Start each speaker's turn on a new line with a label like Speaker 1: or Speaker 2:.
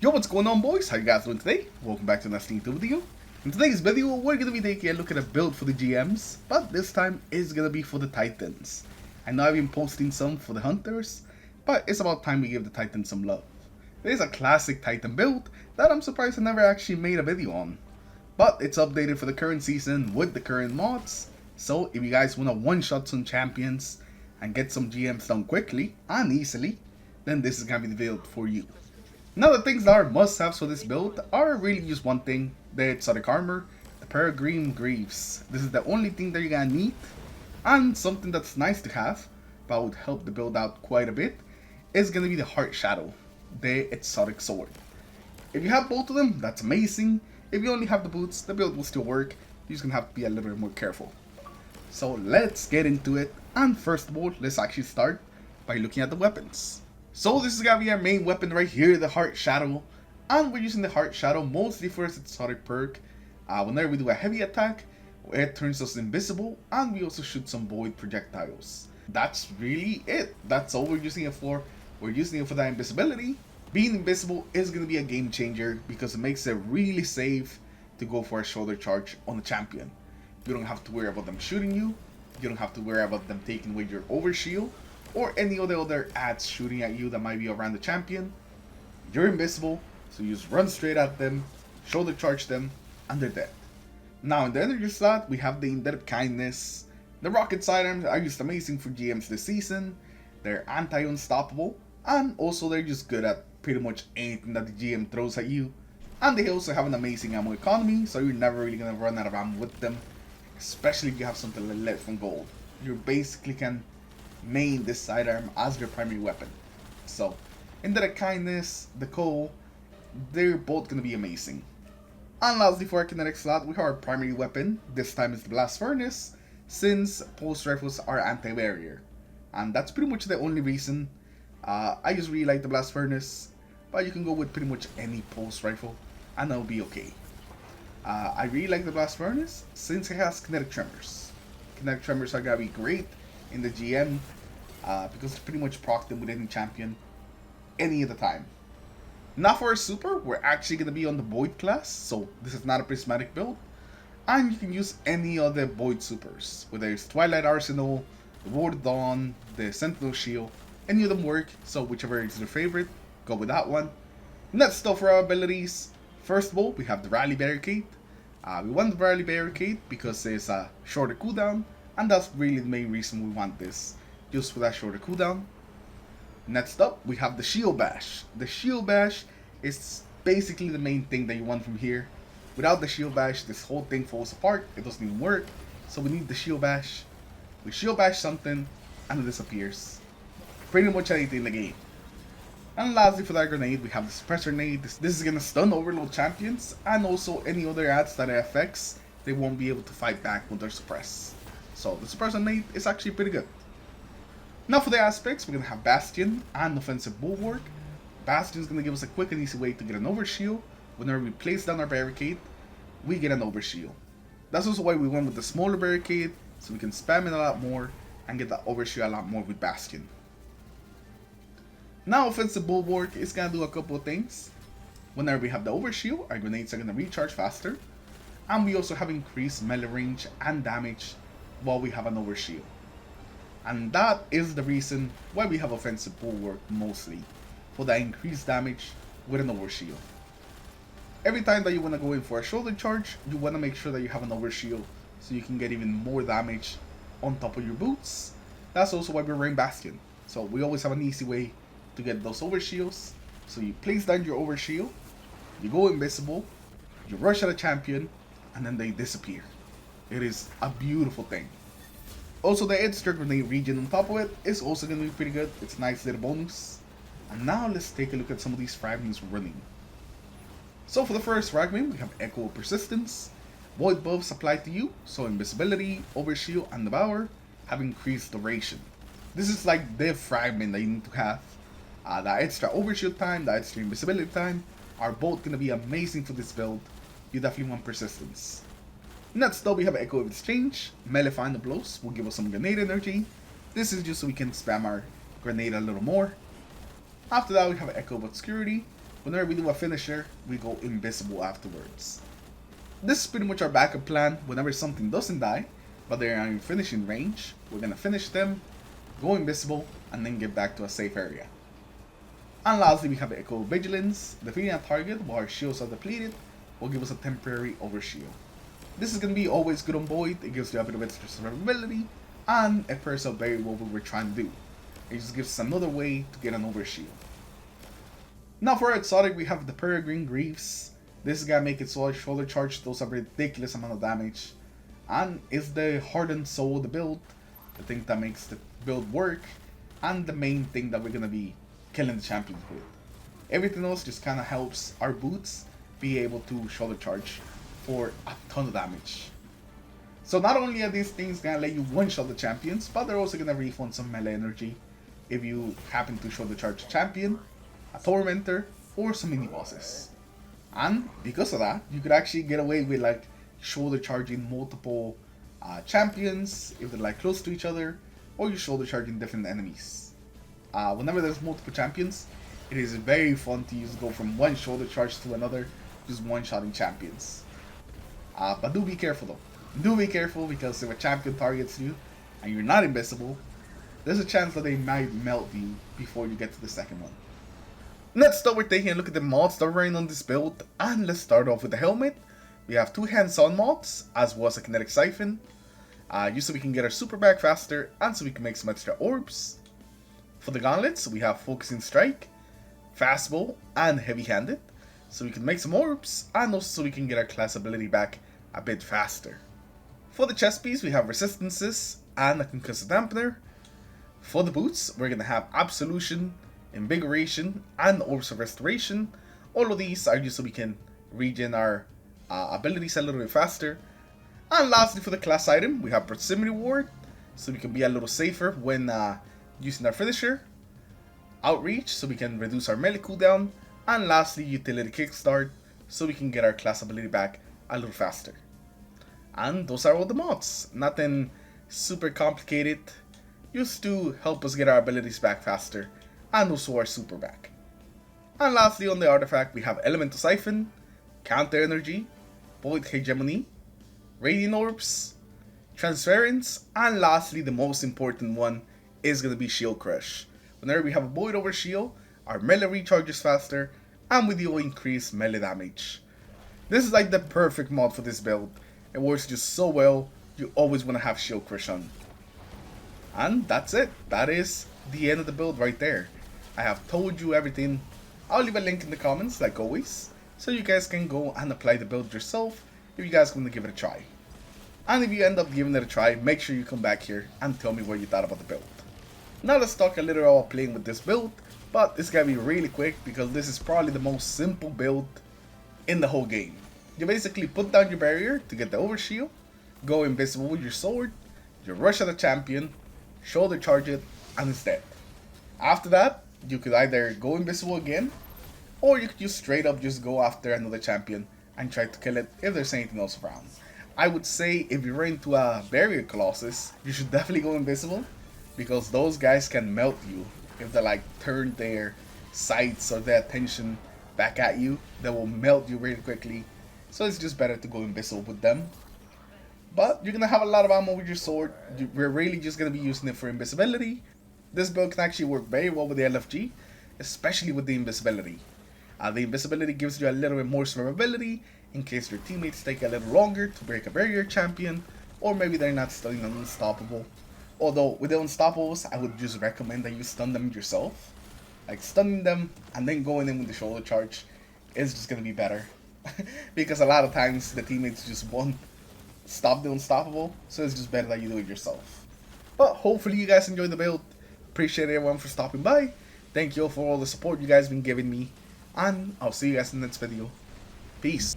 Speaker 1: Yo, what's going on, boys? How you guys doing today? Welcome back to another YouTube video. In today's video, we're going to be taking a look at a build for the GMs, but this time it's going to be for the Titans. I know I've been posting some for the Hunters, but it's about time we give the Titans some love. There's a classic Titan build that I'm surprised I never actually made a video on, but it's updated for the current season with the current mods. So if you guys want to one-shot some champions and get some GMs done quickly and easily, then this is going to be the build for you. Now the things that are must-haves for this build are really just one thing, the exotic armor, the Peregrine Greaves. This is the only thing that you're gonna need, and something that's nice to have, but would help the build out quite a bit, is gonna be the Heart Shadow, the exotic sword. If you have both of them, that's amazing. If you only have the boots, the build will still work. You're just gonna have to be a little bit more careful. So let's get into it, and first of all, let's actually start by looking at the weapons. So this is gonna be our main weapon right here, the Heart Shadow, and we're using the Heart Shadow mostly for its exotic perk. Whenever we do a heavy attack, it turns us invisible, and we also shoot some void projectiles. That's really it. That's all we're using it for. We're using it for that invisibility. Being invisible is gonna be a game changer because it makes it really safe to go for a shoulder charge on the champion. You don't have to worry about them shooting you. You don't have to worry about them taking away your overshield, or any of the other ads shooting at you that might be around the champion. You're invisible, so you just run straight at them, shoulder charge them, and they're dead. Now in the energy slot, we have the Indebted Kindness. The rocket sidearms are just amazing for GMs this season. They're anti-unstoppable, and also they're just good at pretty much anything that the GM throws at you. And they also have an amazing ammo economy, so you're never really gonna run out of ammo with them, especially if you have something like lead from gold. You basically can main this sidearm as their primary weapon. So, Indebted Kindness, the Coal, they're both gonna be amazing. And lastly, for our kinetic slot, we have our primary weapon. This time is the Blast Furnace, since pulse rifles are anti-barrier. And that's pretty much the only reason. I just really like the Blast Furnace, but you can go with pretty much any pulse rifle, and that'll be okay. I really like the Blast Furnace, since it has kinetic tremors. Kinetic tremors are gonna be great in the GM, because it's pretty much proc them with any champion any of the time. Now for our super, we're actually going to be on the Void class, so this is not a prismatic build, and you can use any of the Void supers, whether it's Twilight Arsenal, the Ward of Dawn, the Sentinel Shield, any of them work, so whichever is your favorite, go with that one. Next up for our abilities, first of all, we have the Rally Barricade. We want the Rally Barricade because there's a shorter cooldown, and that's really the main reason we want this, just for that shorter cooldown. Next up, we have the Shield Bash. The Shield Bash is basically the main thing that you want from here. Without the Shield Bash, this whole thing falls apart. It doesn't even work. So we need the Shield Bash. We Shield Bash something, and it disappears. Pretty much anything in the game. And lastly, for that grenade, we have the Suppressor Grenade. This is going to stun Overload champions, and also any other ads that it affects, they won't be able to fight back when they're suppressed. So the Suppressor Grenade is actually pretty good. Now for the aspects, we're going to have Bastion and Offensive Bulwark. Bastion is going to give us a quick and easy way to get an overshield. Whenever we place down our barricade, we get an overshield. That's also why we went with the smaller barricade, so we can spam it a lot more and get that overshield a lot more with Bastion. Now Offensive Bulwark is going to do a couple of things. Whenever we have the overshield, our grenades are going to recharge faster. And we also have increased melee range and damage while we have an overshield. And that is the reason why we have Offensive Bulwark mostly, for that increased damage with an overshield. Every time that you want to go in for a shoulder charge, you want to make sure that you have an overshield so you can get even more damage on top of your boots. That's also why we're running Bastion. So we always have an easy way to get those overshields. So you place down your overshield, you go invisible, you rush at a champion, and then they disappear. It is a beautiful thing. Also, the extra grenade region on top of it is also going to be pretty good. It's a nice little bonus. And now let's take a look at some of these fragments running. So for the first fragment, we have Echo of Persistence. Void buffs applied to you, so invisibility, overshield, and devour have increased duration. This is like the fragment that you need to have. The extra overshield time, the extra invisibility time are both going to be amazing for this build. You definitely want Persistence. Next up, we have Echo of Exchange. Melee Final Blows will give us some grenade energy. This is just so we can spam our grenade a little more. After that, we have Echo of Obscurity. Whenever we do a finisher, we go invisible afterwards. This is pretty much our backup plan. Whenever something doesn't die, but they are in finishing range, we're gonna finish them, go invisible, and then get back to a safe area. And lastly, we have Echo Vigilance. Defeating a target while our shields are depleted will give us a temporary overshield. This is going to be always good on Void. It gives you a bit of extra survivability, and it pairs up very well with what we're trying to do. It just gives us another way to get an overshield. Now for our exotic, we have the Peregrine Greaves. This is going to make it so our shoulder charge does a ridiculous amount of damage, and is the heart and soul of the build, the thing that makes the build work, and the main thing that we're going to be killing the champions with. Everything else just kind of helps our boots be able to shoulder charge for a ton of damage. So not only are these things gonna let you one-shot the champions, but they're also gonna refund some melee energy if you happen to shoulder charge a champion, a tormentor, or some mini bosses. And because of that, you could actually get away with like shoulder charging multiple champions if they're like close to each other, or you shoulder charging different enemies. Whenever there's multiple champions, it is very fun to go from one shoulder charge to another, just one-shotting champions. But do be careful though. Do be careful, because if a champion targets you and you're not invisible, there's a chance that they might melt you before you get to the second one. Let's start with taking a look at the mods that are running on this build, and let's start off with the helmet. We have two hands-on mods, as well as a kinetic siphon, just so we can get our super back faster, and so we can make some extra orbs. For the gauntlets, we have Focusing Strike, Fastball, and Heavy Handed, so we can make some orbs, and also so we can get our class ability back a bit faster. For the chest piece, we have Resistances and a Concussive Dampener. For the boots, we're going to have Absolution, Invigoration, and Orbs of Restoration. All of these are just so we can regen our abilities a little bit faster. And lastly, for the class item, we have Proximity Ward, so we can be a little safer when using our finisher, Outreach, so we can reduce our melee cooldown, and lastly, Utility Kickstart, so we can get our class ability back a little faster. And those are all the mods. Nothing super complicated, just to help us get our abilities back faster, and also our super back. And lastly, on the artifact, we have Elemental Siphon, Counter Energy, Void Hegemony, Radiant Orbs, Transference, and lastly, the most important one is going to be Shield Crush. Whenever we have a Void over Shield, our melee recharges faster, and we deal increased melee damage. This is like the perfect mod for this build. It works just so well, you always want to have Shield Crush on. And that's it. That is the end of the build right there. I have told you everything. I'll leave a link in the comments like always, so you guys can go and apply the build yourself if you guys want to give it a try. And if you end up giving it a try, make sure you come back here and tell me what you thought about the build. Now let's talk a little about playing with this build, but it's gonna be really quick because this is probably the most simple build in the whole game. You basically put down your barrier to get the overshield, go invisible with your sword, you rush at the champion, shoulder charge it, and it's dead. After that, you could either go invisible again, or you could just straight up just go after another champion and try to kill it if there's anything else around. I would say if you run into a barrier colossus, you should definitely go invisible, because those guys can melt you if they like turn their sights or their attention back at you. They will melt you really quickly, so it's just better to go invisible with them. But you're gonna have a lot of ammo with your sword. We're really just gonna be using it for invisibility. This build can actually work very well with the LFG, especially with the invisibility. The invisibility gives you a little bit more survivability in case your teammates take a little longer to break a barrier champion, or maybe they're not stunning an unstoppable. Although with the unstoppables, I would just recommend that you stun them yourself. Like stunning them and then going in with the shoulder charge is just gonna be better. Because a lot of times the teammates just won't stop the unstoppable, so it's just better that you do it yourself. But hopefully you guys enjoyed the build. Appreciate everyone for stopping by. Thank you all for all the support you guys been giving me, and I'll see you guys in the next video. Peace.